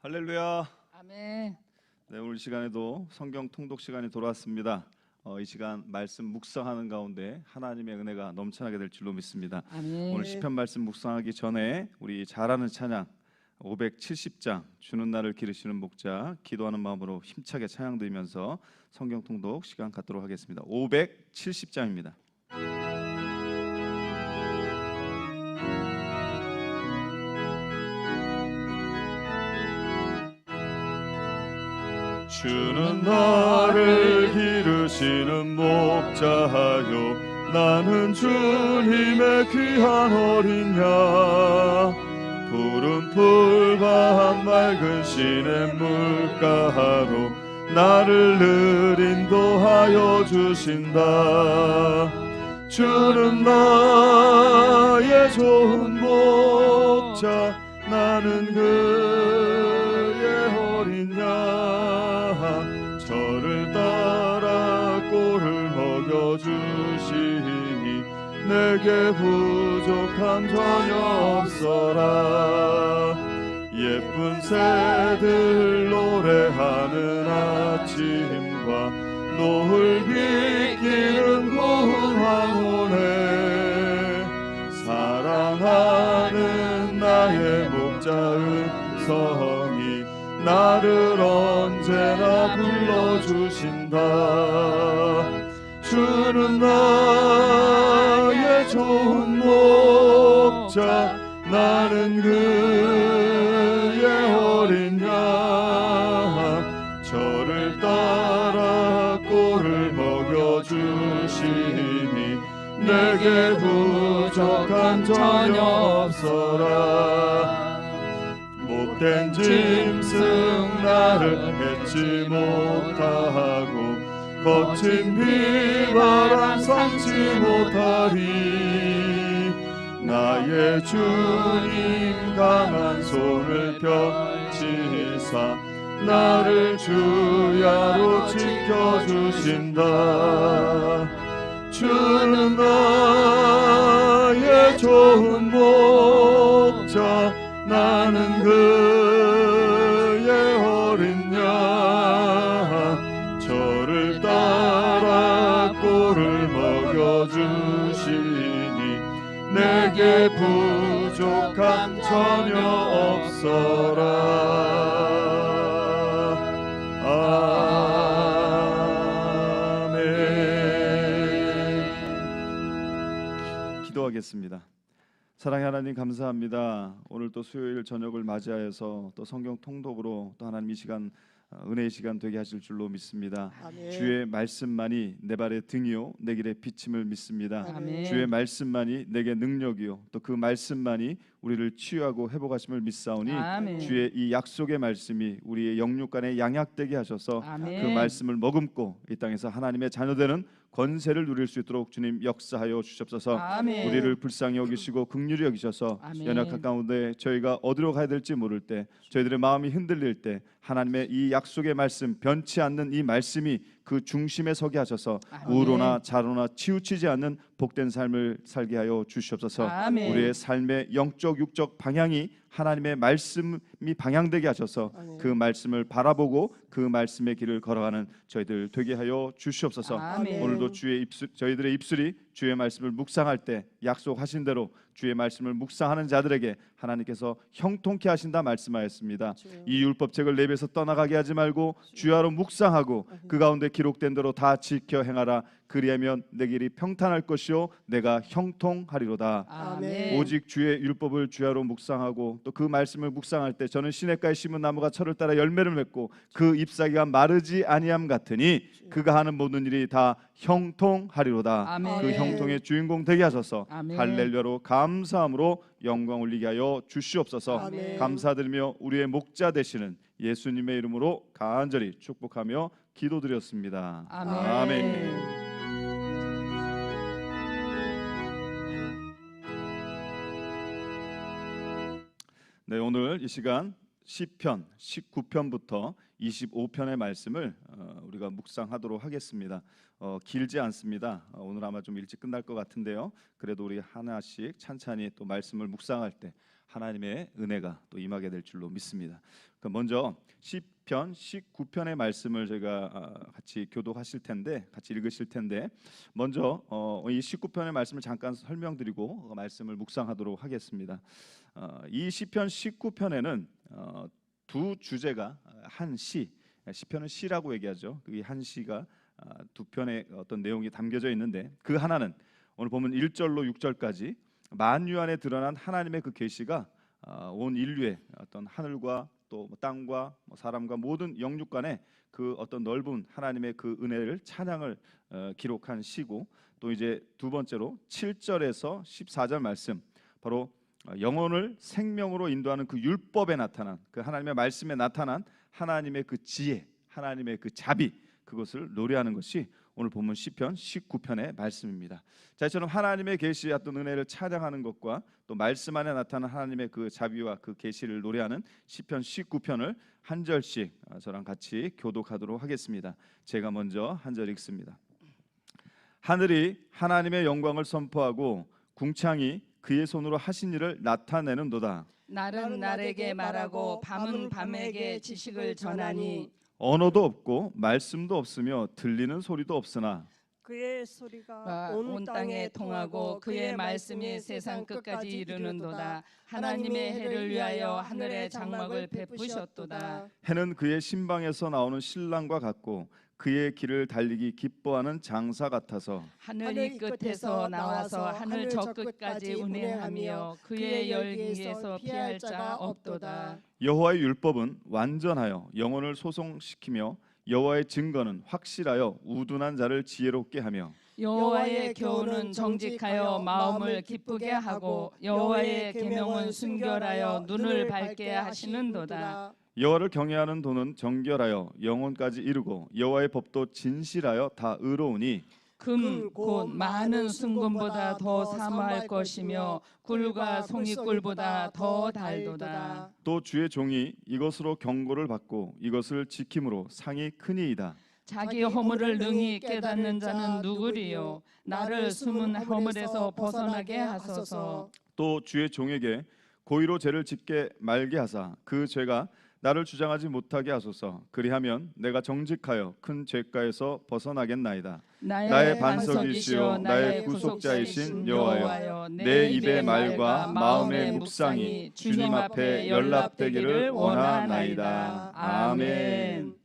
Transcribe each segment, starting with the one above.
할렐루야. 아멘. 네, 오늘 시간에도 성경 통독 시간이 돌아왔습니다. 이 시간 말씀 묵상하는 가운데 하나님의 은혜가 넘쳐나게 될 줄로 믿습니다. 아멘. 오늘 시편 말씀 묵상하기 전에 우리 잘 아는 찬양 570장 주는 날을 기르시는 목자 기도하는 마음으로 힘차게 찬양 드리면서 성경 통독 시간 갖도록 하겠습니다. 570장입니다. 주는 나를 기르시는 목자하여 나는 주님의 귀한 어린 양 푸른 풀과 맑은 시냇 물가로 나를 늘 인도하여 주신다. 주는 나의 좋은 목자 나는 그의 어린 양 저를 따라 꼴을 먹여주시니 내게 부족함 전혀 없어라. 예쁜 새들 노래하는 아침과 노을 비키는 고운 황혼에 사랑하는 나의 목자 음성이 나를 언제나 불러주신다. 주는 나의 좋은 목자 나는 그의 어린 양 저를 따라 꼴을 먹여주시니 내게 부족함 전혀 없어라. 못된 짐승 나를 맺지 못하고 거친 비바람 삼지 못하리. 나의 주님 강한 손을 펼치사 나를 주야로 지켜주신다. 주는 나의 좋은 목자 나는 그의 어린 양 저를 따라 꼴을 먹여주시니 내게 부족함 전혀 없어라. 아멘. 기도하겠습니다. 사랑의 하나님 감사합니다. 오늘 또 수요일 저녁을 맞이하여서 또 성경 통독으로 또 하나님 이 시간 은혜의 시간 되게 하실 줄로 믿습니다. 아멘. 주의 말씀만이 내 발의 등이요 내 길의 비침을 믿습니다. 아멘. 주의 말씀만이 내게 능력이요 또 그 말씀만이 우리를 치유하고 회복하심을 믿사오니 아멘. 주의 이 약속의 말씀이 우리의 영육간에 양약되게 하셔서 아멘. 그 말씀을 머금고 이 땅에서 하나님의 자녀되는 권세를 누릴 수 있도록 주님 역사하여 주시옵소서. 아멘. 우리를 불쌍히 여기시고 긍휼히 여기셔서 아멘. 연약한 가운데 저희가 어디로 가야 될지 모를 때 저희들의 마음이 흔들릴 때 하나님의 이 약속의 말씀 변치 않는 이 말씀이 그 중심에 서게 하셔서 아멘. 우로나 자로나 치우치지 않는 복된 삶을 살게 하여 주시옵소서. 아멘. 우리의 삶의 영적 육적 방향이 하나님의 말씀이 방향되게 하셔서 그 말씀을 바라보고 그 말씀의 길을 걸어가는 저희들 되게 하여 주시옵소서. 아멘. 오늘도 저희들의 입술이 주의 말씀을 묵상할 때 약속하신 대로 주의 말씀을 묵상하는 자들에게 하나님께서 형통케 하신다 말씀하였습니다. 이 율법책을 내 입에서 떠나가게 하지 말고 주야로 묵상하고 그 가운데 기록된 대로 다 지켜 행하라. 그리하면 내 길이 평탄할 것이요 내가 형통하리로다. 아멘. 오직 주의 율법을 주야로 묵상하고 또 그 말씀을 묵상할 때 저는 시냇가에 심은 나무가 철을 따라 열매를 맺고 그 잎사귀가 마르지 아니함 같으니 그가 하는 모든 일이 다 형통하리로다. 아멘. 그 형통의 주인공 되게 하셔서 아멘. 할렐루야로 감사함으로 영광 올리게 하여 주시옵소서. 아멘. 감사드리며 우리의 목자 되시는 예수님의 이름으로 간절히 축복하며 기도드렸습니다. 아멘. 아멘. 네, 오늘 이 시간 시편 19편부터 25편의 말씀을 우리가 묵상하도록 하겠습니다. 길지 않습니다. 오늘 아마 좀 일찍 끝날 것 같은데요. 그래도 우리 하나씩 찬찬히 또 말씀을 묵상할 때 하나님의 은혜가 또 임하게 될 줄로 믿습니다. 먼저 시편 19편의 말씀을 저희가 같이 교독하실 텐데, 같이 읽으실 텐데, 먼저 이 19편의 말씀을 잠깐 설명드리고 말씀을 묵상하도록 하겠습니다. 이 시편 19편에는 두 주제가 한 시, 시편은 시라고 얘기하죠. 그 한 시가 두 편의 어떤 내용이 담겨져 있는데, 그 하나는 오늘 보면 1절로 6절까지 만유 안에 드러난 하나님의 그 계시가 온 인류의 어떤 하늘과 또 땅과 사람과 모든 영육 간의 그 어떤 넓은 하나님의 그 은혜를 찬양을 기록한 시고, 또 이제 두 번째로 7절에서 14절 말씀, 바로 영혼을 생명으로 인도하는 그 율법에 나타난, 그 하나님의 말씀에 나타난 하나님의 그 지혜, 하나님의 그 자비, 그것을 노래하는 것이 오늘 본문 시편 19편의 말씀입니다. 자, 이처럼 하나님의 계시의 어떤 은혜를 찬양하는 것과 또 말씀 안에 나타난 하나님의 그 자비와 그 계시를 노래하는 시편 19편을 한 절씩 저랑 같이 교독하도록 하겠습니다. 제가 먼저 한 절 읽습니다. 하늘이 하나님의 영광을 선포하고 궁창이 그의 손으로 하신 일을 나타내는도다. 날은 날에게 말하고 밤은 밤에게 지식을 전하니 언어도 없고 말씀도 없으며 들리는 소리도 없으나 그의 소리가 온 땅에 통하고 그의 말씀이 세상 끝까지 이르는도다. 하나님의 해를 위하여 하늘의 장막을 베푸셨도다. 해는 그의 신방에서 나오는 신랑과 같고 그의 길을 달리기 기뻐하는 장사 같아서 하늘이 끝에서 나와서 하늘 저 끝까지 운행하며 그의 열기에서 피할 자가 없도다. 여호와의 율법은 완전하여 영혼을 소송시키며 여호와의 증거는 확실하여 우둔한 자를 지혜롭게 하며 여호와의 교훈은 정직하여 마음을 기쁘게 하고 여호와의 계명은 순결하여 눈을 밝게 하시는도다. 여호와를 경외하는 도는 정결하여 영혼까지 이르고 여호와의 법도 진실하여 다 의로우니 금 곧 많은 순금보다 더 사모할 것이며 꿀과 송이꿀보다 더 달도다. 또 주의 종이 이것으로 경고를 받고 이것을 지킴으로 상이 크니이다. 자기 허물을 능히 깨닫는 자는 누구리요? 나를 숨은 허물에서 벗어나게 하소서. 또 주의 종에게 고의로 죄를 짓게 말게 하사 그 죄가 나를 주장하지 못하게 하소서. 그리하면 내가 정직하여 큰 죄가에서 벗어나겠나이다. 나의 반석이시요 나의 구속자이신 여호와여, 내 입의 말과 마음의 묵상이 주님 앞에 연락되기를 원하나이다. 아멘.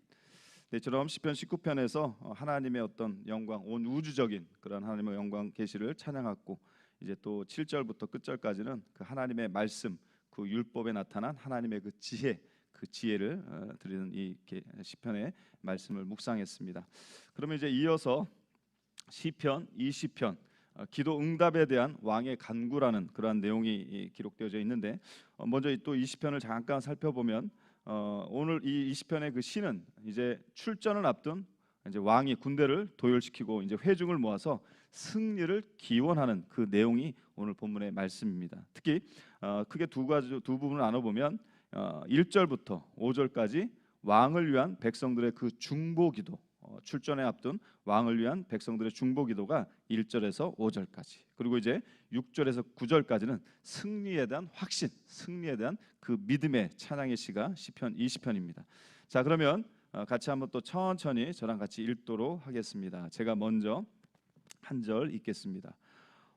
이처럼 시편 19편에서 하나님의 어떤 영광, 온 우주적인 그런 하나님의 영광 계시를 찬양하고, 이제 또 7절부터 끝절까지는 그 하나님의 말씀, 그 율법에 나타난 하나님의 그 지혜, 그 지혜를 드리는 이 시편의 말씀을 묵상했습니다. 그러면 이제 이어서 시편 20편 기도 응답에 대한 왕의 간구라는 그러한 내용이 기록되어져 있는데, 먼저 또 이 시편을 잠깐 살펴보면 오늘 이 20편의 그 시는 이제 출전을 앞둔 이제 왕이 군대를 도열시키고 이제 회중을 모아서 승리를 기원하는 그 내용이 오늘 본문의 말씀입니다. 특히 크게 두 부분을 나눠보면 1절부터 5절까지 왕을 위한 백성들의 그 중보기도, 출전에 앞둔 왕을 위한 백성들의 중보기도가 1절에서 5절까지, 그리고 이제 6절에서 9절까지는 승리에 대한 확신, 승리에 대한 그 믿음의 찬양의 시가 시편 20편입니다. 자, 그러면 같이 한번 또 천천히 저랑 같이 읽도록 하겠습니다. 제가 먼저 한 절 읽겠습니다.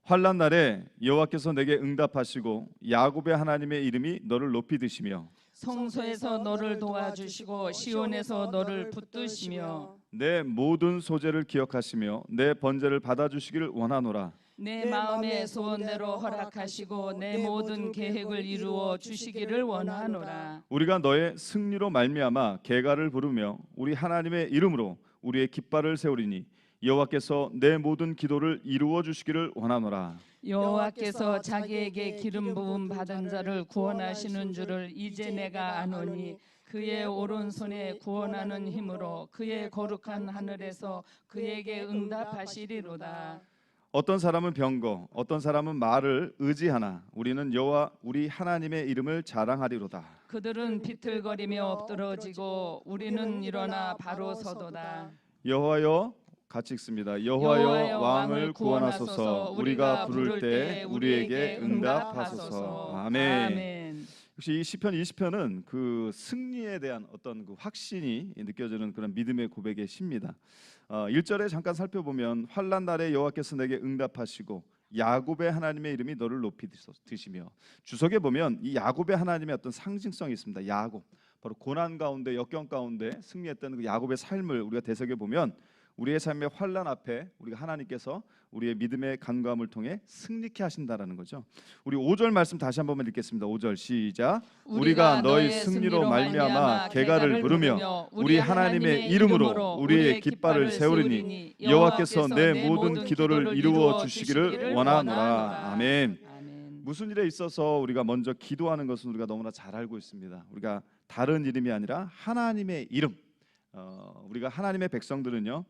환난 날에 여호와께서 내게 응답하시고 야곱의 하나님의 이름이 너를 높이 드시며 성소에서 너를 도와주시고 시온에서 너를 붙드시며 내 모든 소재를 기억하시며 내 번제를 받아주시기를 원하노라. 내 마음의 소원대로 허락하시고 내 모든 계획을 이루어 주시기를 원하노라. 우리가 너의 승리로 말미암아 계가를 부르며 우리 하나님의 이름으로 우리의 깃발을 세우리니 여호와께서 내 모든 기도를 이루어 주시기를 원하노라. 여호와께서 자기에게 기름 부음 받은 자를 구원하시는 줄을 이제 내가 아노니 그의 오른손에 구원하는 힘으로 그의 거룩한 하늘에서 그에게 응답하시리로다. 어떤 사람은 병거, 어떤 사람은 말을 의지하나 우리는 여호와 우리 하나님의 이름을 자랑하리로다. 그들은 비틀거리며 엎드러지고 우리는 일어나 바로 서도다. 여호와여, 같이 읽습니다. 여호와여 왕을 구원하소서. 우리가 부를 때 우리에게 응답하소서. 아멘. 혹시 이 시편 20편은 그 승리에 대한 어떤 그 확신이 느껴지는 그런 믿음의 고백의 시입니다. 1절에 잠깐 살펴보면 환난 날에 여호와께서 내게 응답하시고 야곱의 하나님의 이름이 너를 높이 드시며, 주석에 보면 이 야곱의 하나님의 어떤 상징성이 있습니다. 야곱, 바로 고난 가운데 역경 가운데 승리했던 그 야곱의 삶을 우리가 되새겨 보면 우리의 삶의 환난 앞에 우리가 하나님께서 우리의 믿음의 간구함을 통해 승리케 하신다라는 거죠. 우리 5절 말씀 다시 한 번만 읽겠습니다. 5절 시작. 우리가 너희 승리로 말미암아 개가를 부르며 우리 하나님의 이름으로 우리의 깃발을 세우리니 여호와께서 내 모든 기도를 이루어 주시기를 원하노라. 아멘. 무슨 일에 있어서 우리가 먼저 기도하는 것은 우리가 너무나 잘 알고 있습니다. 우리가 다른 이름이 아니라 하나님의 이름. 우리가 하나님의 백성들은요,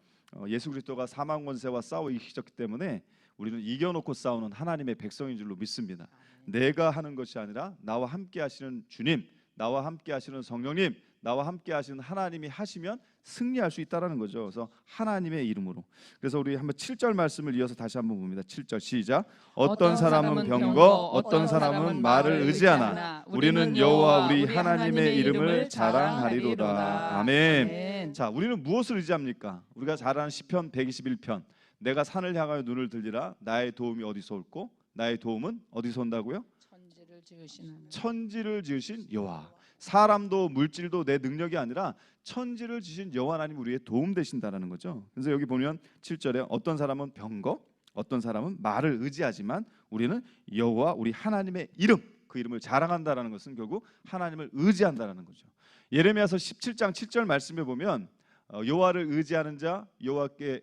예수 그리스도가 사망 권세와 싸워 이기셨기 때문에 우리는 이겨놓고 싸우는 하나님의 백성인 줄로 믿습니다. 내가 하는 것이 아니라 나와 함께 하시는 주님, 나와 함께 하시는 성령님, 나와 함께 하시는 하나님이 하시면 승리할 수 있다라는 거죠. 그래서 하나님의 이름으로. 그래서 우리 한번 7절 말씀을 이어서 다시 한번 봅니다. 7절 시작. 어떤 사람은 병거, 어떤 사람은 말을 의지하나 우리는 여호와 우리 하나님의 이름을 자랑하리로다. 아멘. 자, 우리는 무엇을 의지합니까? 우리가 잘 아는 시편 121편. 내가 산을 향하여 눈을 들리라. 나의 도움이 어디서 올꼬? 나의 도움은 어디서 온다고요? 천지를 지으신 여호와. 사람도 물질도 내 능력이 아니라 천지를 지신 여호와 하나님 우리의 도움 되신다라는 거죠. 그래서 여기 보면 7절에 어떤 사람은 병거, 어떤 사람은 말을 의지하지만 우리는 여호와 우리 하나님의 이름, 그 이름을 자랑한다라는 것은 결국 하나님을 의지한다라는 거죠. 예레미야서 17장 7절 말씀에 보면 여호와를 의지하는 자, 여호와께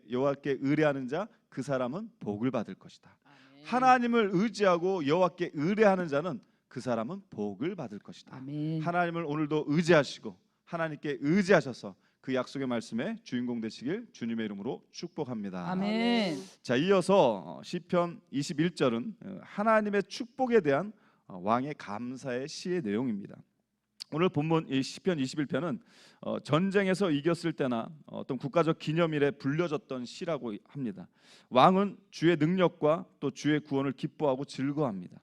의뢰하는 자, 그 사람은 복을 받을 것이다. 아멘. 하나님을 의지하고 여호와께 의뢰하는 자는 그 사람은 복을 받을 것이다. 아멘. 하나님을 오늘도 의지하시고 하나님께 의지하셔서 그 약속의 말씀에 주인공 되시길 주님의 이름으로 축복합니다. 아멘. 자, 이어서 시편 21절은 하나님의 축복에 대한 왕의 감사의 시의 내용입니다. 오늘 본문 이 시편 21편은 전쟁에서 이겼을 때나 어떤 국가적 기념일에 불려졌던 시라고 합니다. 왕은 주의 능력과 또 주의 구원을 기뻐하고 즐거워합니다.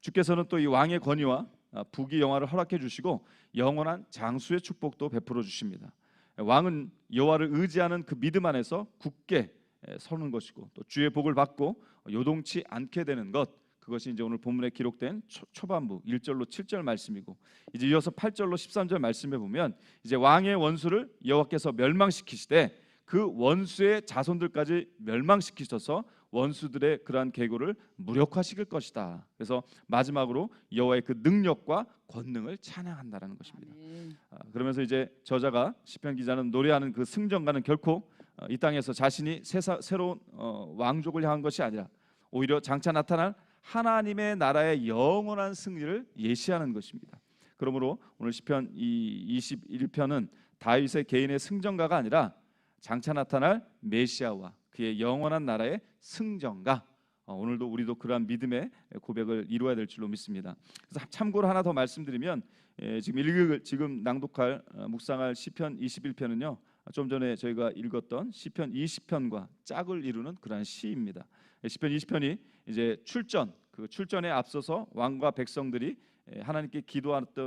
주께서는 또 이 왕의 권위와 부귀 영화를 허락해 주시고 영원한 장수의 축복도 베풀어 주십니다. 왕은 여호와를 의지하는 그 믿음 안에서 굳게 서는 것이고 또 주의 복을 받고 요동치 않게 되는 것, 그것이 이제 오늘 본문에 기록된 초반부 1절로 7절 말씀이고, 이제 이어서 8절로 13절 말씀에 보면 이제 왕의 원수를 여호와께서 멸망시키시되 그 원수의 자손들까지 멸망시키셔서 원수들의 그러한 계고를 무력화시킬 것이다. 그래서 마지막으로 여호와의 그 능력과 권능을 찬양한다라는 것입니다. 그러면서 이제 저자가 시편 기자는 노래하는 그 승전가는 결코 이 땅에서 자신이 새로운 왕족을 향한 것이 아니라 오히려 장차 나타날 하나님의 나라의 영원한 승리를 예시하는 것입니다. 그러므로 오늘 시편 21편은 다윗의 개인의 승전가가 아니라 장차 나타날 메시아와 그의 영원한 나라의 승전가, 오늘도 우리도 그러한 믿음의 고백을 이루어야 될 줄로 믿습니다. 그래서 참고로 하나 더 말씀드리면 지금 낭독할 묵상할 시편 21편은요 좀 전에 저희가 읽었던 시편 20편과 짝을 이루는 그러한 시입니다. 시편 20편이 이제 그 출전에 앞서서 왕과 백성들이 하나님께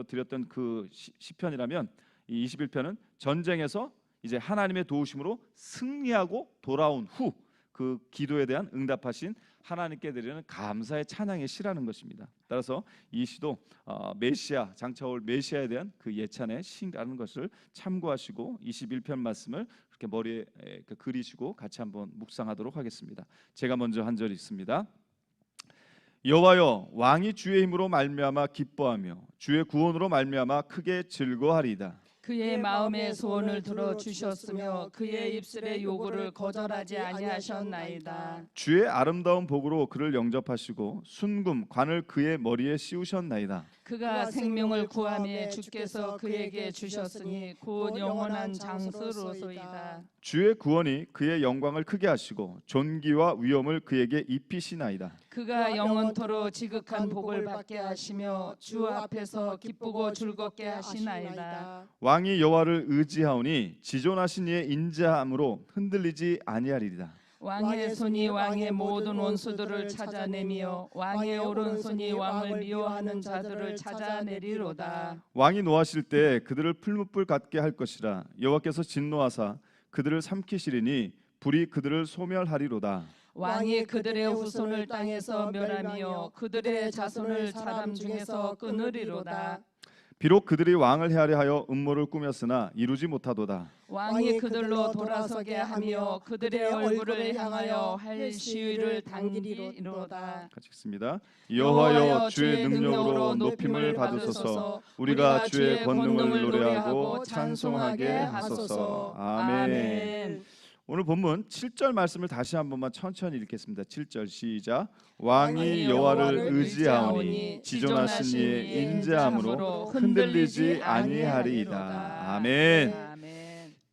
드렸던 그 시편이라면 이 21편은 전쟁에서 이제 하나님의 도우심으로 승리하고 돌아온 후 그 기도에 대한 응답하신 하나님께 드리는 감사의 찬양의 시라는 것입니다. 따라서 이 시도 메시아, 장차 올 메시아에 대한 그 예찬의 시라는 것을 참고하시고 21편 말씀을 그렇게 머리에 그리시고 같이 한번 묵상하도록 하겠습니다. 제가 먼저 한 절 읽습니다. 여호와여, 왕이 주의 힘으로 말미암아 기뻐하며 주의 구원으로 말미암아 크게 즐거워하리이다. 그의 마음의 소원을 들어 주셨으며 그의 입술의 요구를 거절하지 아니하셨나이다. 주의 아름다운 복으로 그를 영접하시고 순금 관을 그의 머리에 씌우셨나이다. 그가 생명을 구하며 주께서 그에게 주셨으니 곧 영원한 장수로소이다. 주의 구원이 그의 영광을 크게 하시고 존귀와 위엄을 그에게 입히시나이다. 그가 영원토로 지극한 복을 받게 하시며 주 앞에서 기쁘고 즐겁게 하시나이다. 왕이 여호와를 의지하오니 지존하신 이의 인자함으로 흔들리지 아니하리이다. 왕의 손이 왕의 모든 원수들을 찾아내며 왕의 오른손이 왕을 미워하는 자들을 찾아내리로다. 왕이 노하실 때 그들을 풀무불 같게 할 것이라. 여호와께서 진노하사 그들을 삼키시리니 불이 그들을 소멸하리로다. 왕이 그들의 후손을 땅에서 멸하며 그들의 자손을 사람 중에서 끊으리로다. 비록 그들이 왕을 헤아려 하여 음모를 꾸몄으나 이루지 못하도다. 왕이 그들로 돌아서게 하며 그들의 얼굴을 향하여 할 시위를 당기리로다. 같이 읽습니다. 여호와여 주의 능력으로 높임을 받으소서. 우리가 주의 권능을 노래하고 찬송하게 하소서. 아멘. 오늘 본문 7절 말씀을 다시 한 번만 천천히 읽겠습니다. 7절 시작. 왕이 여호와를 의지하오니 지존하신 이의 인자함으로 흔들리지 아니하리이다. 아멘.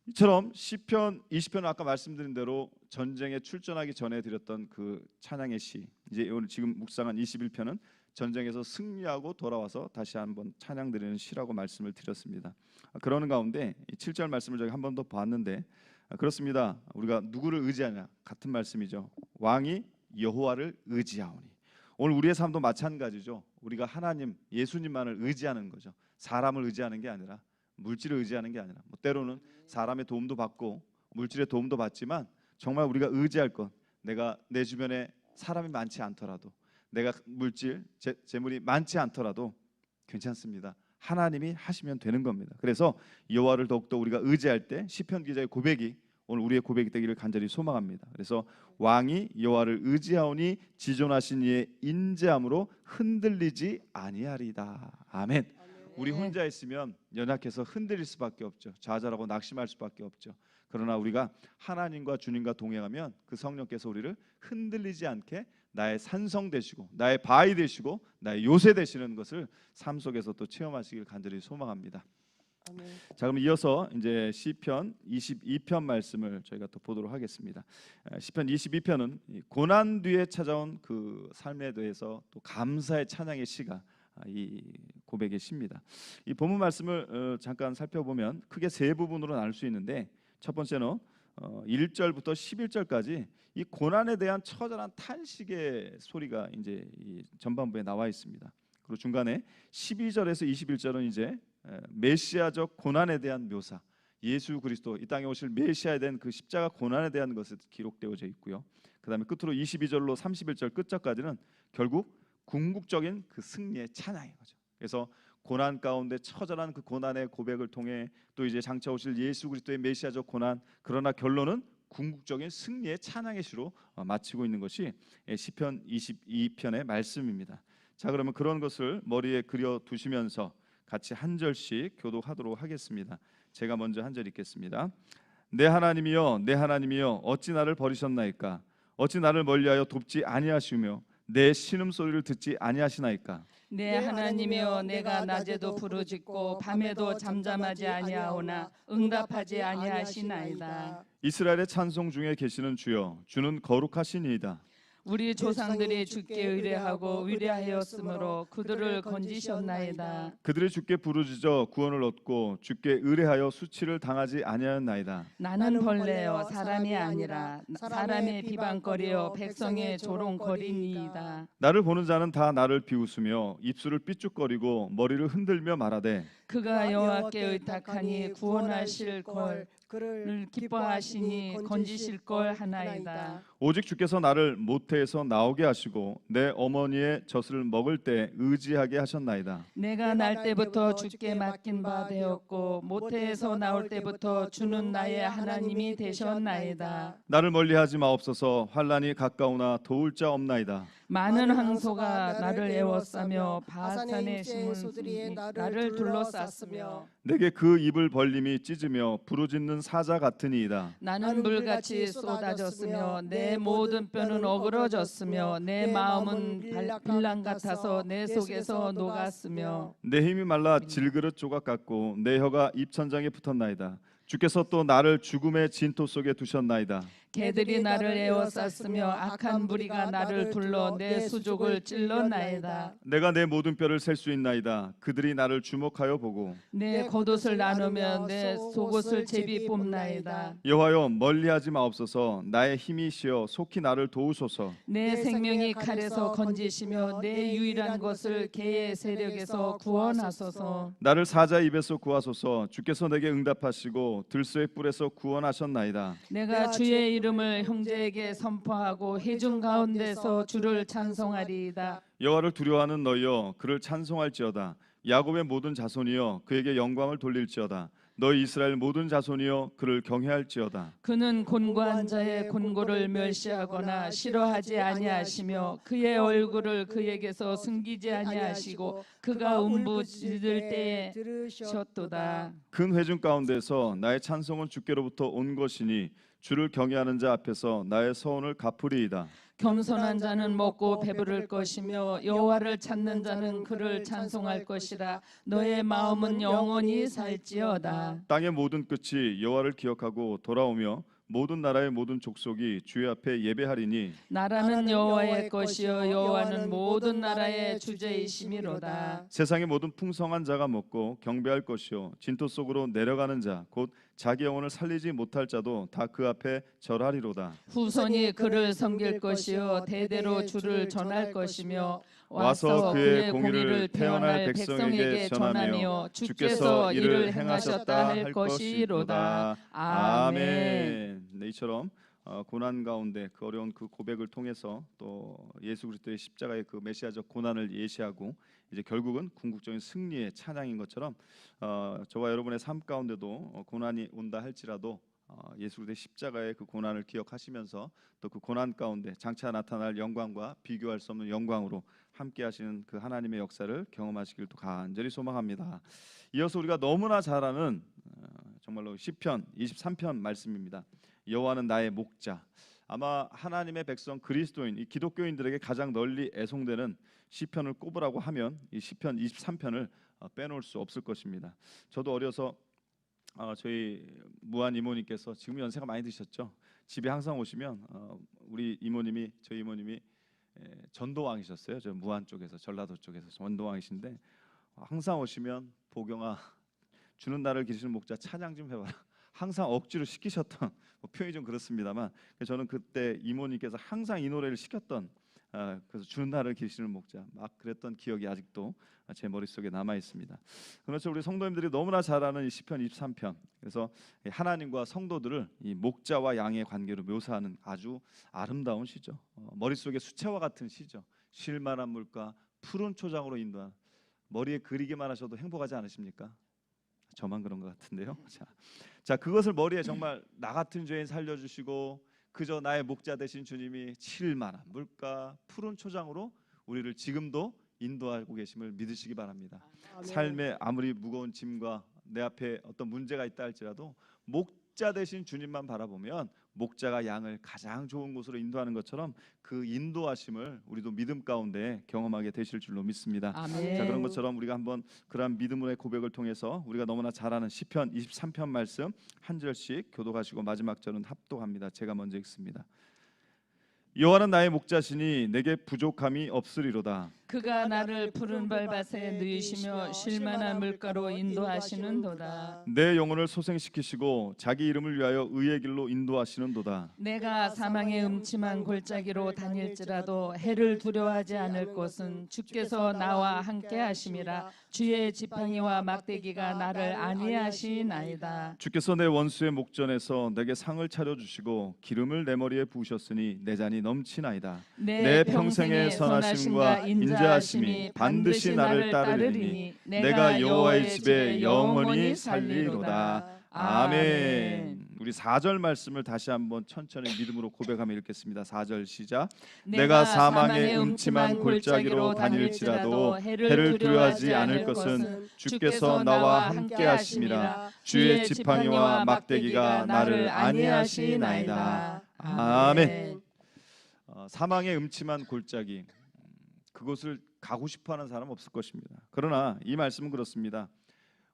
이처럼 시편 20편은 아까 말씀드린 대로 전쟁에 출전하기 전에 드렸던 그 찬양의 시, 이제 오늘 지금 묵상한 21편은 전쟁에서 승리하고 돌아와서 다시 한번 찬양 드리는 시라고 말씀을 드렸습니다. 그러는 가운데 7절 말씀을 저희 한 번 더 봤는데 그렇습니다. 우리가 누구를 의지하냐? 같은 말씀이죠. 왕이 여호와를 의지하오니. 오늘 우리의 삶도 마찬가지죠. 우리가 하나님, 예수님만을 의지하는 거죠. 사람을 의지하는 게 아니라, 물질을 의지하는 게 아니라, 때로는 사람의 도움도 받고 물질의 도움도 받지만 정말 우리가 의지할 것, 내가 내 주변에 사람이 많지 않더라도, 내가 물질, 재물이 많지 않더라도 괜찮습니다. 하나님이 하시면 되는 겁니다. 그래서 여호와를 더욱더 우리가 의지할 때 시편 기자의 고백이 오늘 우리의 고백이 되기를 간절히 소망합니다. 그래서 왕이 여호와를 의지하오니 지존하신 이의 인자함으로 흔들리지 아니하리다. 아멘. 우리 혼자 있으면 연약해서 흔들릴 수밖에 없죠. 좌절하고 낙심할 수밖에 없죠. 그러나 우리가 하나님과 주님과 동행하면 그 성령께서 우리를 흔들리지 않게 나의 산성 되시고 나의 바위 되시고 나의 요새 되시는 것을 삶 속에서 또 체험하시길 간절히 소망합니다. 아멘. 자, 그럼 이어서 이제 시편 22편 말씀을 저희가 또 보도록 하겠습니다. 시편 22편은 고난 뒤에 찾아온 그 삶에 대해서 또 감사의 찬양의 시가 이 고백의 시입니다. 이 본문 말씀을 잠깐 살펴보면 크게 세 부분으로 나눌 수 있는데 첫 번째는 1절부터 11절까지 이 고난에 대한 처절한 탄식의 소리가 이제 이 전반부에 나와 있습니다. 그리고 중간에 12절에서 21절은 이제 메시아적 고난에 대한 묘사, 예수 그리스도 이 땅에 오실 메시아에 대한 그 십자가 고난에 대한 것이 기록되어져 있고요. 그다음에 끝으로 22절로 31절 끝절까지는 결국 궁극적인 그 승리의 찬양인 거죠. 그래서 고난 가운데 처절한 그 고난의 고백을 통해 또 이제 장차 오실 예수 그리스도의 메시아적 고난, 그러나 결론은 궁극적인 승리의 찬양의 시로 마치고 있는 것이 시편 22편의 말씀입니다. 자, 그러면 그런 것을 머리에 그려 두시면서 같이 한 절씩 교독하도록 하겠습니다. 제가 먼저 한 절 읽겠습니다. 내 하나님이여, 내 하나님이여, 어찌 나를 버리셨나이까? 어찌 나를 멀리하여 돕지 아니하시며 내 신음소리를 듣지 아니하시나이까? 내 하나님이여, 내가 낮에도 부르짖고 밤에도 잠잠하지 아니하오나 응답하지 아니하시나이다. 이스라엘의 찬송 중에 계시는 주여, 주는 거룩하시니이다. 우리 조상들이 주께 의뢰하고 위대하였으므로 그들을 건지셨나이다. 그들이 주께 부르짖어 구원을 얻고 주께 의뢰하여 수치를 당하지 아니하였나이다. 나는 벌레요 사람이 아니라 사람의 비방거리요 백성의 조롱거리니이다. 나를 보는 자는 다 나를 비웃으며 입술을 삐죽거리고 머리를 흔들며 말하되 그가 여호와께 의탁하니 구원하실 걸 그를 기뻐하시니 건지실 걸 하나이다. 오직 주께서 나를 모태에서 나오게 하시고 내 어머니의 젖을 먹을 때 의지하게 하셨나이다. 내가 날 때부터 주께 맡긴 바 되었고 모태에서 나올 때부터 주는 나의 하나님이 되셨나이다. 나를 멀리하지 마옵소서. 환난이 가까우나 도울 자 없나이다. 많은 항소가 나를 애워싸며 바산의 소들이 나를 둘러쌌으며 내게 그 입을 벌림이 찢으며 부르짖는 사자 같으니이다. 나는 물같이 쏟아졌으며 내 모든 뼈는 어그러졌으며 내 마음은 빌랑 같아서 내 속에서 녹았으며 내 힘이 말라 질그릇 조각 같고 내 혀가 입천장에 붙었나이다. 주께서 또 나를 죽음의 진토 속에 두셨나이다. 개들이 나를 에워쌌으며 악한 무리가 나를 둘러 내 수족을 찔러나이다. 내가 내 모든 뼈를 셀 수 있나이다. 그들이 나를 주목하여 보고 내 겉옷을 나누며 내 속옷을 제비 뽑나이다. 여호와여 멀리하지 마옵소서. 나의 힘이시여 속히 나를 도우소서. 내 생명이 칼에서 건지시며 내 유일한 것을 개의 세력에서 구원하소서. 나를 사자의 입에서 구하소서. 주께서 내게 응답하시고 들소의 뿔에서 구원하셨나이다. 내가 주의 이름을 형제에게 선포하고 회중 가운데서 주를 찬송하리이다. 여호와를 두려워하는 너희여 그를 찬송할지어다. 야곱의 모든 자손이여 그에게 영광을 돌릴지어다. 너희 이스라엘 모든 자손이여 그를 경외할지어다. 그는 곤고한 자의 곤고를 멸시하거나 싫어하지 아니하시며 그의 얼굴을 그에게서 숨기지 아니하시고 그가 움부짖을 때에 들으셨도다. 큰 회중 가운데서 나의 찬송은 주께로부터 온 것이니 주를 경외하는 자 앞에서 나의 서원을 갚으리이다. 겸손한 자는 먹고 배부를 것이며 여호와를 찾는 자는 그를 찬송할 것이라. 너의 마음은 영원히 살지어다. 땅의 모든 끝이 여호와를 기억하고 돌아오며 모든 나라의 모든 족속이 주의 앞에 예배하리니 나라는 여호와의 것이요 여호와는 모든 나라의 주제이심이로다. 세상의 모든 풍성한 자가 먹고 경배할 것이요 진토 속으로 내려가는 자 곧 자기 영혼을 살리지 못할 자도 다 그 앞에 절하리로다. 후손이 그를 섬길 것이요 대대로 주를 전할 것이며 와서 그의 공의를 태어날 백성에게 전하며 주께서 이를 행하셨다 할 것이로다. 아멘. 네, 이처럼 고난 가운데 그 어려운 그 고백을 통해서 또 예수 그리스도의 십자가의 그 메시아적 고난을 예시하고 이제 결국은 궁극적인 승리의 찬양인 것처럼 저와 여러분의 삶 가운데도 고난이 온다 할지라도 예수 그리스도의 십자가의 그 고난을 기억하시면서 또 그 고난 가운데 장차 나타날 영광과 비교할 수 없는 영광으로 함께 하시는 그 하나님의 역사를 경험하시길 또 간절히 소망합니다. 이어서 우리가 너무나 잘 아는 정말로 시편 23편 말씀입니다. 여호와는 나의 목자. 아마 하나님의 백성 그리스도인 이 기독교인들에게 가장 널리 애송되는 시편을 꼽으라고 하면 이 시편 23편을 빼놓을 수 없을 것입니다. 저도 어려서 저희 무한 이모님께서 지금 연세가 많이 드셨죠. 집에 항상 오시면 우리 이모님이 저희 이모님이 전도왕이셨어요. 저 무안 쪽에서 전라도 쪽에서 전도왕이신데 항상 오시면 보경아 주는 나를 기르시는 목자 찬양 좀 해봐라. 항상 억지로 시키셨던 표현이 좀 그렇습니다만 저는 그때 이모님께서 항상 이 노래를 시켰던 그래서 주는 나를 기르시는 목자 막 그랬던 기억이 아직도 제 머릿속에 남아 있습니다. 그렇죠. 우리 성도님들이 너무나 잘 아는 이 시편 23편. 그래서 하나님과 성도들을 이 목자와 양의 관계로 묘사하는 아주 아름다운 시죠. 머릿속에 수채화 같은 시죠. 쉴만한 물가 푸른 초장으로 인도한 머리에 그리기만 하셔도 행복하지 않으십니까? 저만 그런 것 같은데요. 자 그것을 머리에 정말 나 같은 죄인 살려주시고 그저 나의 목자 되신 주님이 칠만한 물가 푸른 초장으로 우리를 지금도 인도하고 계심을 믿으시기 바랍니다. 아멘. 삶에 아무리 무거운 짐과 내 앞에 어떤 문제가 있다 할지라도 목자 되신 주님만 바라보면 목자가 양을 가장 좋은 곳으로 인도하는 것처럼 그 인도하심을 우리도 믿음 가운데 경험하게 되실 줄로 믿습니다. 아멘. 자 그런 것처럼 우리가 한번 그러한 믿음의 고백을 통해서 우리가 너무나 잘 아는 시편 23편 말씀 한 절씩 교독하시고 마지막 절은 합독합니다. 제가 먼저 읽습니다. 여호와는 나의 목자시니 내게 부족함이 없으리로다. 그가 나를 푸른 벌밭에 누이시며 쉴만한 물가로 인도하시는도다. 내 영혼을 소생시키시고 자기 이름을 위하여 의의 길로 인도하시는도다. 내가 사망의 음침한 골짜기로 다닐지라도 해를 두려워하지 않을 것은 주께서 나와 함께 하심이라. 주의 지팡이와 막대기가 나를 안위하시나이다. 주께서 내 원수의 목전에서 내게 상을 차려주시고 기름을 내 머리에 부으셨으니 내 잔이 넘치나이다. 내 평생의 선하심과 인자하심이 반드시 나를 따르리니 내가 여호와의 집에 영원히 살리로다. 아멘. 우리 4절 말씀을 다시 한번 천천히 믿음으로 고백하며 읽겠습니다. 4절 시작. 내가 사망의 음침한 골짜기로 다닐지라도 해를 두려워하지 않을 것은 주께서 나와 함께 하심이라. 주의 지팡이와 막대기가 나를 안위하시나이다. 아멘. 사망의 음침한 골짜기 그곳을 가고 싶어하는 사람 없을 것입니다. 그러나 이 말씀은 그렇습니다.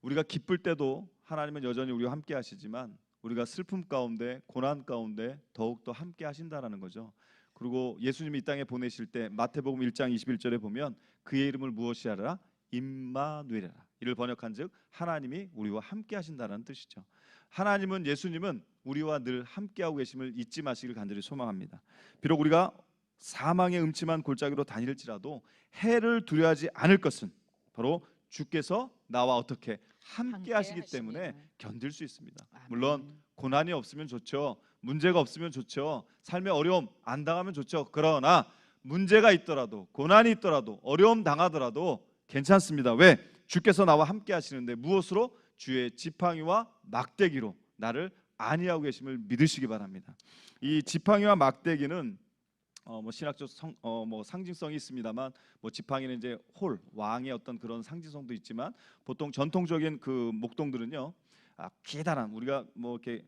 우리가 기쁠 때도 하나님은 여전히 우리와 함께 하시지만 우리가 슬픔 가운데 고난 가운데 더욱더 함께 하신다라는 거죠. 그리고 예수님이 이 땅에 보내실 때 마태복음 1장 21절에 보면 그의 이름을 무엇이 하라? 임마누엘이라. 이를 번역한즉 하나님이 우리와 함께 하신다는 뜻이죠. 하나님은 예수님은 우리와 늘 함께하고 계심을 잊지 마시길 간절히 소망합니다. 비록 우리가 사망의 음침한 골짜기로 다닐지라도 해를 두려워하지 않을 것은 바로 주께서 나와 어떻게 함께 하시기 때문에 견딜 수 있습니다. 물론 고난이 없으면 좋죠. 문제가 없으면 좋죠. 삶의 어려움 안 당하면 좋죠. 그러나 문제가 있더라도 고난이 있더라도 어려움 당하더라도 괜찮습니다. 왜? 주께서 나와 함께 하시는데 무엇으로? 주의 지팡이와 막대기로 나를 안위하고 계심을 믿으시기 바랍니다. 이 지팡이와 막대기는 신학적 상징성이 있습니다만 지팡이는 이제 왕의 어떤 그런 상징성도 있지만 보통 전통적인 그 목동들은요 기다란 우리가 이렇게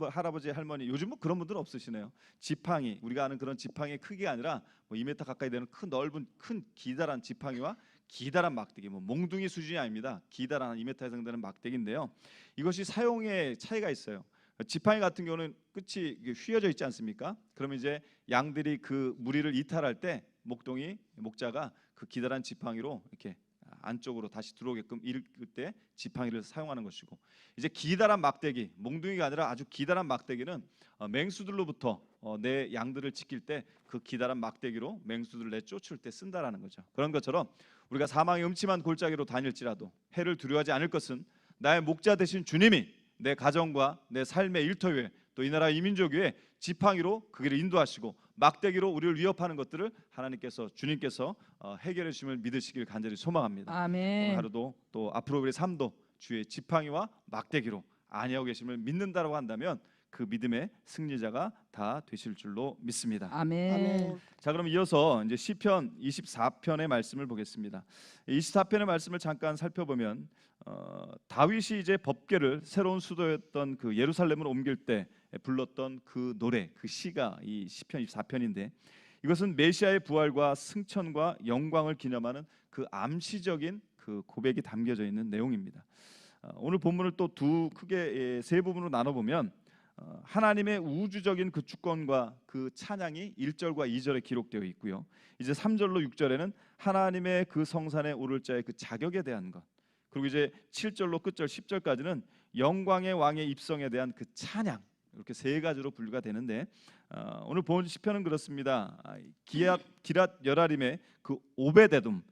할아버지 할머니 요즘은 그런 분들은 없으시네요. 지팡이 우리가 아는 그런 지팡이의 크기가 아니라 2m 가까이 되는 큰 넓은 큰 기다란 지팡이와 기다란 막대기 몽둥이 수준이 아닙니다. 기다란 한 2m 이상 되는 막대기인데요. 이것이 사용의 차이가 있어요. 지팡이 같은 경우는 끝이 휘어져 있지 않습니까? 그러면 이제 양들이 그 무리를 이탈할 때 목자가 그 기다란 지팡이로 이렇게 안쪽으로 다시 들어오게끔 이끌 때 지팡이를 사용하는 것이고 이제 기다란 막대기 몽둥이가 아니라 아주 기다란 막대기는 맹수들로부터 내 양들을 지킬 때 그 기다란 막대기로 맹수들을 내쫓을 때 쓴다라는 거죠. 그런 것처럼 우리가 사망의 음침한 골짜기로 다닐지라도 해를 두려워하지 않을 것은 나의 목자 되신 주님이 내 가정과 내 삶의 일터 위에 또 이 나라 이민족 위에 지팡이로 그 길을 인도하시고 막대기로 우리를 위협하는 것들을 하나님께서 주님께서 해결해 주심을 믿으시길 간절히 소망합니다. 아멘. 오늘 하루도 또 앞으로 우리의 삶도 주의 지팡이와 막대기로 안위하고 계심을 믿는다라고 한다면 그 믿음의 승리자가 다 되실 줄로 믿습니다. 아멘. 자, 그럼 이어서 이제 시편 24편의 말씀을 보겠습니다. 24편의 말씀을 잠깐 살펴보면 다윗이 이제 법궤를 새로운 수도였던 그 예루살렘으로 옮길 때 불렀던 그 노래, 그 시가 이 시편 24편인데 이것은 메시아의 부활과 승천과 영광을 기념하는 그 암시적인 그 고백이 담겨져 있는 내용입니다. 오늘 본문을 또 크게 세 부분으로 나눠보면 하나님의 우주적인 그 주권과 그 찬양이 1절과 2절에 기록되어 있고요. 이제 3절로 6절에는 하나님의 그 성산에 오를 자의 그 자격에 대한 것, 그리고 이제 7절로 끝절 10절까지는 영광의 왕의 입성에 대한 그 찬양, 이렇게 세 가지로 분류가 되는데 오늘 본 시편은 그렇습니다. 기랏 여라림의 그 오베데돔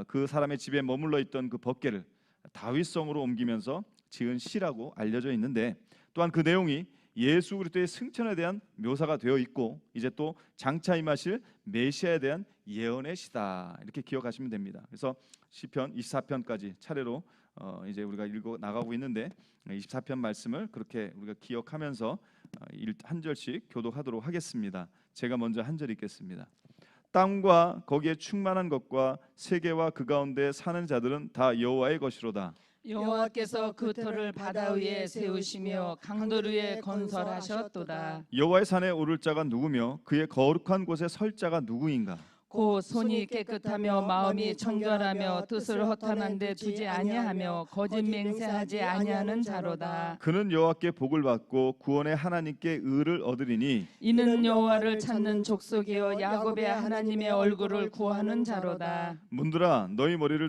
그 사람의 집에 머물러 있던 그 법궤를 다윗성으로 옮기면서 지은 시라고 알려져 있는데 또한 그 내용이 예수 그리스도의 승천에 대한 묘사가 되어 있고 이제 또 장차 임하실 메시아에 대한 예언의 시다 이렇게 기억하시면 됩니다. 그래서 시편 24편까지 차례로 이제 우리가 읽어 나가고 있는데 24편 말씀을 그렇게 우리가 기억하면서 한 절씩 교독하도록 하겠습니다. 제가 먼저 한 절 읽겠습니다. 땅과 거기에 충만한 것과 세계와 그 가운데 사는 자들은 다 여호와의 것이로다. 여호와께서 그 터를 바다 위에 세우시며 강들 위에 건설하셨도다. 여호와의 산에 오를 자가 누구며 그의 거룩한 곳에 설 자가 누구인가? 곧 손이 깨끗하며 마음이 청결하며 뜻을 허탄한 데 두지 아니하며 거짓 맹세하지 아니하는 자로다. 그는 여호와께 복을 받고 구원의 하나님께 의를 얻으리니 이는 여호와를 찾는 족속이여 야곱의 하나님의 얼굴을 구하는 자로다. 문들아 너희 머리를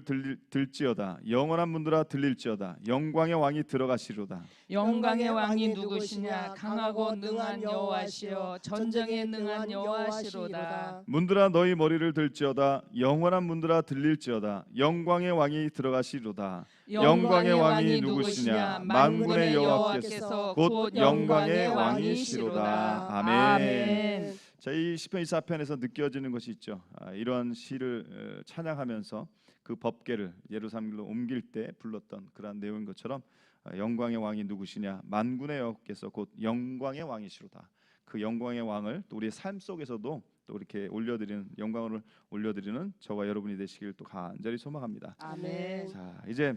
들지어다. 영원한 문들아 들릴지어다. 영광의 왕이 들어가시로다. 영광의 왕이 누구시냐? 강하고 능한 여호와시여 전쟁에 능한 여호와시로다. 문들아 너희 머리를 들지어다. 영원한 문들아 들릴지어다. 영광의 왕이 들어가시로다. 영광의 왕이 누구시냐? 만군의 여호와께서 곧 영광의 왕이시로다. 아멘. 자, 이 시편 24편에서 느껴지는 것이 있죠. 이러한 시를 찬양하면서 그 법궤를 예루살렘으로 옮길 때 불렀던 그러한 내용인 것처럼 영광의 왕이 누구시냐? 만군의 여호와께서 곧 영광의 왕이시로다. 그 영광의 왕을 또 우리의 삶 속에서도 또 이렇게 올려드리는 영광을 올려드리는 저와 여러분이 되시길 또 간절히 소망합니다. 아멘. 자, 이제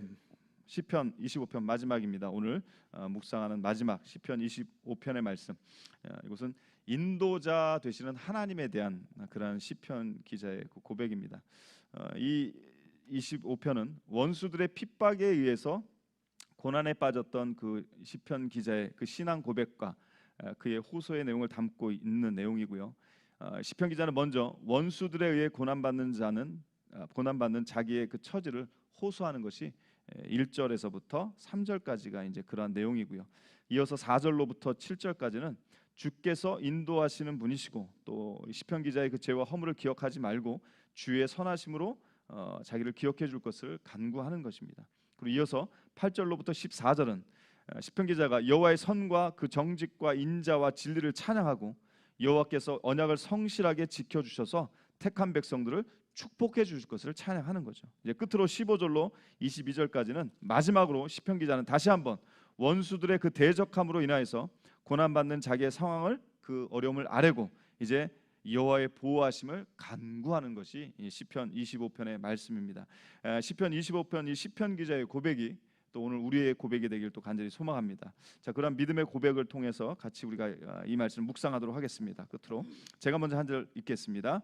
시편 25편 마지막입니다. 오늘 묵상하는 마지막 시편 25편의 말씀. 이것은 인도자 되시는 하나님에 대한 그러한 시편 기자의 고백입니다. 이 25편은 원수들의 핍박에 의해서 고난에 빠졌던 그 시편 기자의 그 신앙 고백과 그의 호소의 내용을 담고 있는 내용이고요. 시편 기자는 먼저 원수들에 의해 고난받는 자기의 그 처지를 호소하는 것이 1절에서부터 3절까지가 이제 그러한 내용이고요. 이어서 4절로부터 7절까지는 주께서 인도하시는 분이시고 또 시편 기자의 그 죄와 허물을 기억하지 말고 주의 선하심으로 자기를 기억해 줄 것을 간구하는 것입니다. 그리고 이어서 8절로부터 14절은 시편 기자가 여호와의 선과 그 정직과 인자와 진리를 찬양하고 여호와께서 언약을 성실하게 지켜주셔서 택한 백성들을 축복해 주실 것을 찬양하는 거죠. 이제 끝으로 15절로 22절까지는 마지막으로 시편 기자는 다시 한번 원수들의 그 대적함으로 인하여서 고난받는 자기의 상황을 그 어려움을 아뢰고 이제 여호와의 보호하심을 간구하는 것이 이 시편 25편의 말씀입니다. 시편 25편 이 시편 기자의 고백이 또 오늘 우리의 고백이 되길 또 간절히 소망합니다. 자, 그런 믿음의 고백을 통해서 같이 우리가 이 말씀 묵상하도록 하겠습니다. 끝으로 제가 먼저 한 절 읽겠습니다.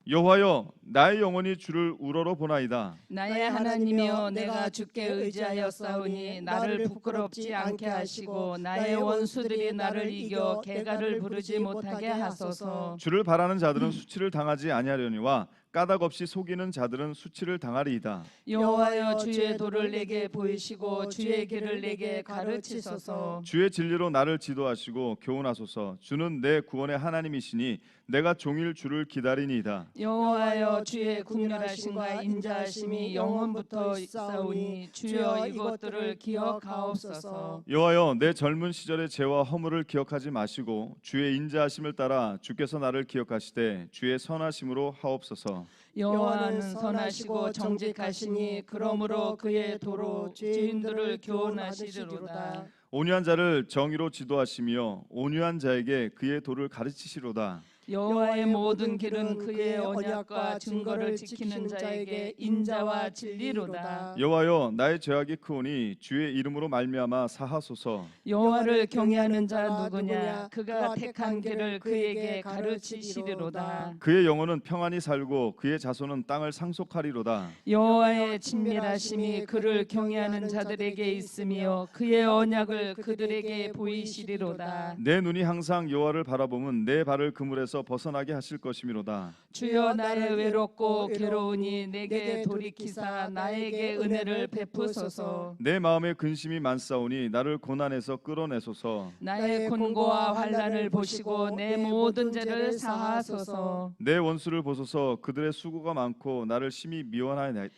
여호와여 나의 영혼이 주를 우러러 보나이다. 나의 하나님이여 내가 주께 의지하여 싸우니 나를 부끄럽지 않게 하시고 나의 원수들이 나를 이겨 개가를 부르지 못하게 하소서. 주를 바라는 자들은 수치를 당하지 아니하려니와 까닭 없이 속이는 자들은 수치를 당하리이다. 여호와여 주의 도를 내게 보이시고 주의 길을 내게 가르치소서. 주의 진리로 나를 지도하시고 교훈하소서. 주는 내 구원의 하나님이시니 내가 종일 주를 기다리니이다. 여호와여 주의 긍휼하심과 인자하심이 영원부터 있사오니 주여 이것들을 기억하옵소서. 여호와여 내 젊은 시절의 죄와 허물을 기억하지 마시고 주의 인자하심을 따라 주께서 나를 기억하시되 주의 선하심으로 하옵소서. 여호와는 선하시고 정직하시니 그러므로 그의 도로 죄인들을 교훈하시리로다. 온유한 자를 정의로 지도하시며 온유한 자에게 그의 도를 가르치시로다. 여호와의 모든 길은 그의 언약과 증거를 지키는 자에게 인자와 진리로다. 여호와여 나의 죄악이 크오니 주의 이름으로 말미암아 사하소서. 여호와를 경외하는 자 누구냐? 그가 택한 길을 그에게 가르치시리로다. 그의 영혼은 평안히 살고 그의 자손은 땅을 상속하리로다. 여호와의 친밀하심이 그를 경외하는 자들에게 있으며 그의 언약을 그들에게 보이시리로다. 내 눈이 항상 여호와를 바라보면 내 발을 그물에서 벗어나게 하실 것이미로다. 주여 나의 외롭고 괴로우니 내게 돌이키사 나에게 은혜를 베푸소서. 내 마음에 근심이 많사오니 나를 고난에서 끌어내소서. 나의 곤고와 환난을 보시고 내 모든 죄를 사하소서. 내 원수를 보소서. 그들의 수고가 많고 나를 심히 미워하나이다.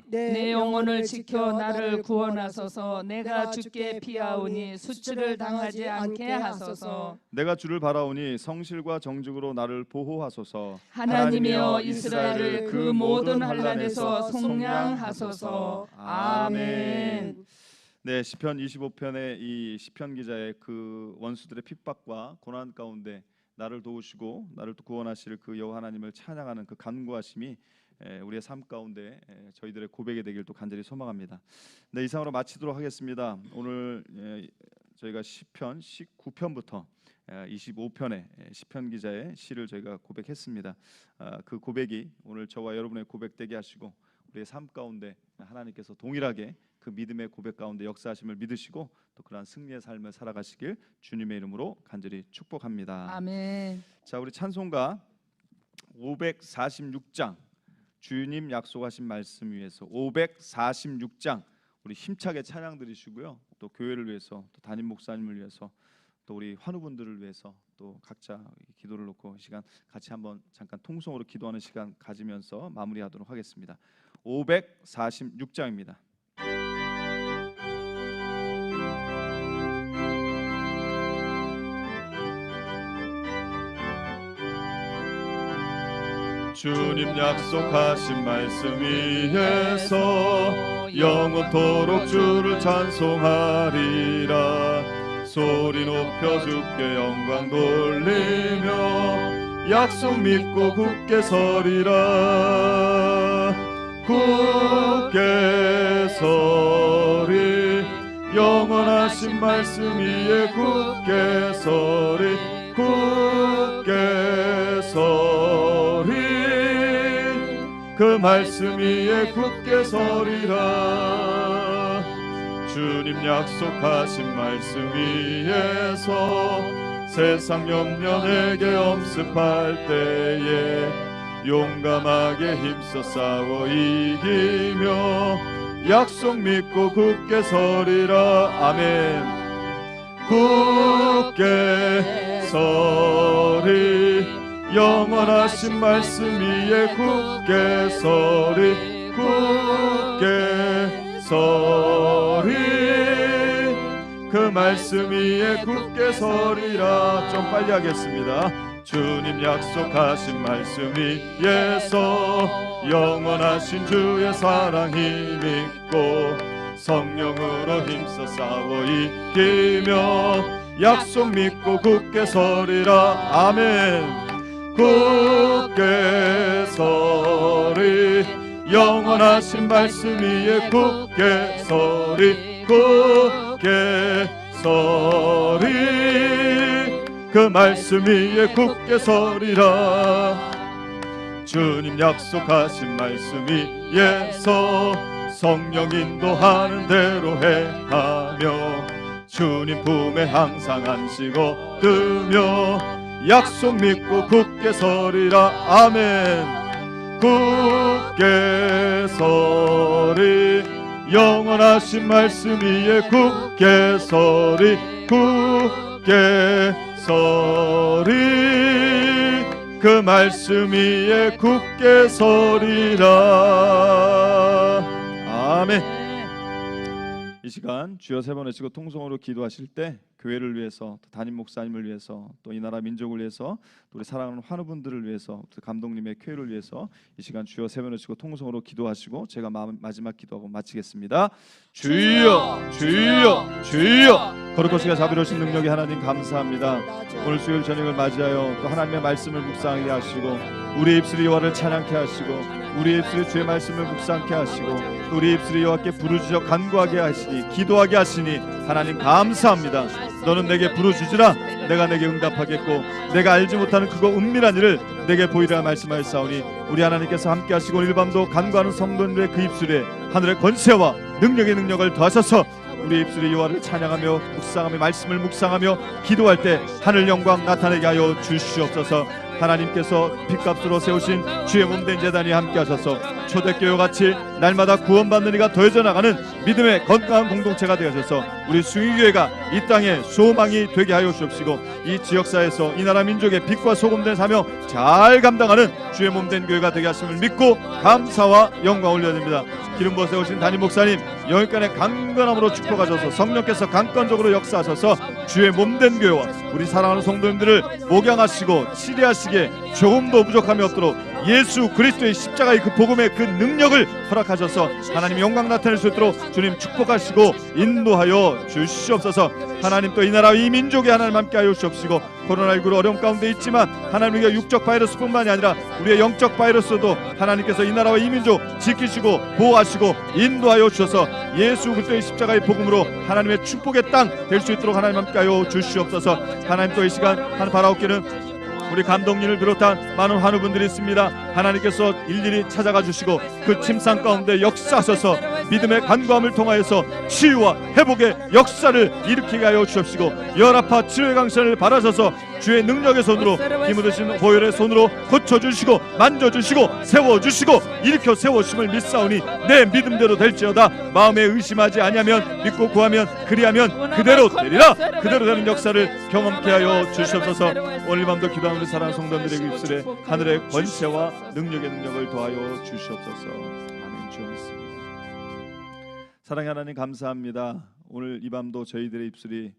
내 영혼을 지켜 나를 구원하소서. 내가 주께 피하오니 수치를 당하지 않게 하소서. 내가 주를 바라오니 성실과 정직으로 나를 보호하소서. 하나님이여 이스라엘을 그 모든 환난에서 속량하소서. 아멘. 네, 시편 25편의 이 시편 기자의 그 원수들의 핍박과 고난 가운데 나를 도우시고 나를 또 구원하실 그 여호와 하나님을 찬양하는 그 간구하심이 우리의 삶 가운데 저희들의 고백이 되길 또 간절히 소망합니다. 네, 이상으로 마치도록 하겠습니다. 오늘 저희가 시편 19편부터 25편의 시편 기자의 시를 저희가 고백했습니다. 그 고백이 오늘 저와 여러분의 고백되게 하시고 우리의 삶 가운데 하나님께서 동일하게 그 믿음의 고백 가운데 역사하심을 믿으시고 또 그러한 승리의 삶을 살아가시길 주님의 이름으로 간절히 축복합니다. 아멘. 자, 우리 찬송가 546장 주님 약속하신 말씀 위에서 546장 우리 힘차게 찬양 드리시고요. 또 교회를 위해서 또 담임 목사님을 위해서 또 우리 환우분들을 위해서 또 각자 기도를 놓고 시간 같이 한번 잠깐 통성으로 기도하는 시간 가지면서 마무리하도록 하겠습니다. 546장입니다. 주님 약속하신 말씀 위에서 영원토록 주를 찬송하리라. 소리 높여 주께 영광 돌리며 약속 믿고 굳게 서리라. 굳게 서리 영원하신 말씀 위에 굳게 서리 굳게 서리 그 말씀 위에 굳게 서리라. 주님 약속하신 말씀 위에서 세상 염려 내게 엄습할 때에 용감하게 힘써 싸워 이기며 약속 믿고 굳게 서리라. 아멘. 굳게 서리 영원하신 말씀 위에 굳게 서리 굳게 서리 그 말씀 위에 굳게 서리라. 좀 빨리 하겠습니다. 주님 약속하신 말씀 위에서 영원하신 주의 사랑 힘입고 성령으로 힘써 싸워 이기며 약속 믿고 굳게 서리라. 아멘. 굳게 서리 영원하신 말씀 위에 굳게 서리 굳게 서리 그 말씀 위에 굳게 서리라. 주님 약속하신 말씀 위에서 성령 인도하는 대로 행하며 주님 품에 항상 안식어 두며 약속 믿고 굳게 서리라. 아멘. 굳게 서리 영원하신 말씀 위에 굳게 서리 굳게 서리 그 말씀 위에 굳게 서리라. 아멘. 이 시간 주여 세 번 외치고 통성으로 기도하실 때 교회를 위해서, 또 담임 목사님을 위해서, 또 이 나라 민족을 위해서, 또 우리 사랑하는 환우분들을 위해서, 또 감독님의 교회를 위해서 이 시간 주여 세 번 외치고 통성으로 기도하시고 제가 마지막 기도하고 마치겠습니다. 주여 주여 주여. 거룩하시고 자비로우신 능력의 하나님 감사합니다. 오늘 수요일 저녁을 맞이하여 또 하나님의 말씀을 묵상하게 하시고 우리의 입술이 여호와를 찬양케 하시고 우리의 입술이 주의 말씀을 묵상케 하시고 또 우리의 입술이 여호와께 부르짖어 간구하게 하시니 기도하게 하시니 하나님 감사합니다. 너는 내게 부르짖으라 내가 내게 응답하겠고 내가 알지 못하는 그거 은밀한 일을 내게 보이라 말씀하였사오니 우리 하나님께서 함께 하시고 오늘 밤도 간구하는 성도들의 그 입술에 하늘의 권세와 능력의 능력을 더하셔서 우리 입술이 여호와를 찬양하며 묵상하며 말씀을 묵상하며 기도할 때 하늘 영광 나타내게 하여 주시옵소서. 하나님께서 핏값으로 세우신 주의 몸된 제단이 함께 하셔서 초대교회 같이 날마다 구원받는 이가 더해져 나가는 믿음의 건강한 공동체가 되어져서 우리 숭의교회가 이 땅에 소망이 되게 하여 주옵시고 이 지역사회에서 이 나라 민족의 빛과 소금된 사명 잘 감당하는 주의 몸된 교회가 되게 하심을 믿고 감사와 영광 올려드립니다. 기름 부어 세우신 담임 목사님 영육간의 강건함으로 축복하셔서 성령께서 강건적으로 역사하셔서 주의 몸된 교회와 우리 사랑하는 성도님들을 목양하시고 치료하시기에 조금도 부족함이 없도록 예수 그리스도의 십자가의 그 복음의 그 능력을 허락하셔서 하나님 영광 나타낼 수 있도록 주님 축복하시고 인도하여 주시옵소서. 하나님 또 이 나라와 이 민족에 하나님 함께 하여 주옵시고 코로나19로 어려움 가운데 있지만 하나님 우리가 육적 바이러스뿐만이 아니라 우리의 영적 바이러스도 하나님께서 이 나라와 이 민족 지키시고 보호하시고 인도하여 주셔서 예수 그리스도의 십자가의 복음으로 하나님의 축복의 땅 될 수 있도록 하나님 함께 하여 주시옵소서. 하나님 또 이 시간 한 바라옵기는 우리 감독님을 비롯한 많은 환우분들이 있습니다. 하나님께서 일일이 찾아가 주시고 그 침상 가운데 역사하셔서 믿음의 간구함을 통하여서 치유와 회복의 역사를 일으키게 하여 주옵시고 열아파 치료의 강선을 바라셔서 주의 능력의 손으로 힘을 드신 보혈의 손으로 고쳐주시고 만져주시고 세워주시고 일으켜 세우심을 믿사오니 내 믿음대로 될지어다. 마음에 의심하지 아니하면 믿고 구하면 그리하면 그대로 되리라. 그대로 되는 역사를 경험케 하여 주시옵소서. 오늘 밤도 기도하는 우리 사랑하는 성도들의 입술에 하늘의 권세와 능력의 능력을 더하여 주시옵소서. 아멘. 주여 믿습니다. 사랑의 하나님 감사합니다. 오늘 이 밤도 저희들의 입술이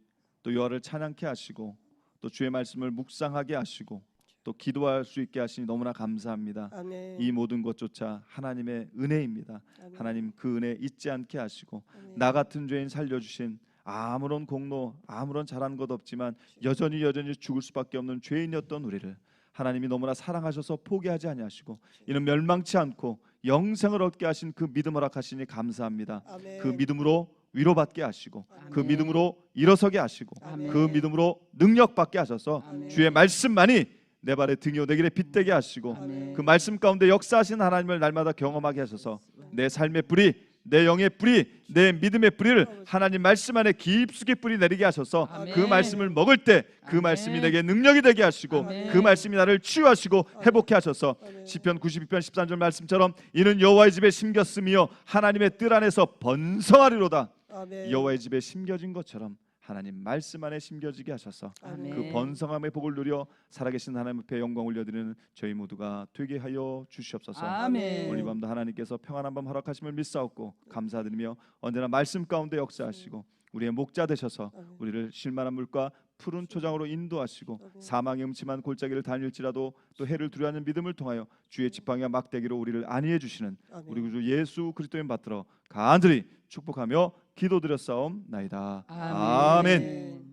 또 여호와를 찬양케 하시고 또 주의 말씀을 묵상하게 하시고 또 기도할 수 있게 하시니 너무나 감사합니다. 아멘. 이 모든 것조차 하나님의 은혜입니다. 아멘. 하나님 그 은혜 잊지 않게 하시고 아멘. 나 같은 죄인 살려주신 아무런 공로 아무런 잘한 것 없지만 여전히 죽을 수밖에 없는 죄인이었던 우리를 하나님이 너무나 사랑하셔서 포기하지 아니하시고 이는 멸망치 않고 영생을 얻게 하신 그 믿음 허락하시니 감사합니다. 아멘. 그 믿음으로 위로받게 하시고 아멘. 그 믿음으로 일어서게 하시고 아멘. 그 믿음으로 능력받게 하셔서 아멘. 주의 말씀만이 내 발의 등이요 내 길에 빛되게 하시고 아멘. 그 말씀 가운데 역사하신 하나님을 날마다 경험하게 하셔서 내 삶의 불이 내 영의 뿌리, 내 믿음의 뿌리를 하나님 말씀 안에 깊숙이 뿌리 내리게 하셔서 아멘. 그 말씀을 먹을 때 그 아멘. 말씀이 내게 능력이 되게 하시고 아멘. 그 말씀이 나를 치유하시고 회복해 하셔서 시편 92편 13절 말씀처럼 이는 여호와의 집에 심겼으며 하나님의 뜰 안에서 번성하리로다. 아멘. 여호와의 집에 심겨진 것처럼 하나님 말씀 안에 심겨지게 하셔서 아멘. 그 번성함의 복을 누려 살아계신 하나님 앞에 영광 올려드리는 저희 모두가 되게 하여 주시옵소서. 아멘. 오늘 밤도 하나님께서 평안한 밤 허락하심을 믿사옵고 감사드리며 언제나 말씀 가운데 역사하시고 우리의 목자 되셔서 우리를 쉴만한 물과 푸른 초장으로 인도하시고 사망의 음침한 골짜기를 다닐지라도 또 해를 두려워하는 믿음을 통하여 주의 지팡이와 막대기로 우리를 안위해 주시는 우리 구주 예수 그리스도인 받들어 간절히 축복하며 기도드렸사옵나이다. 아멘.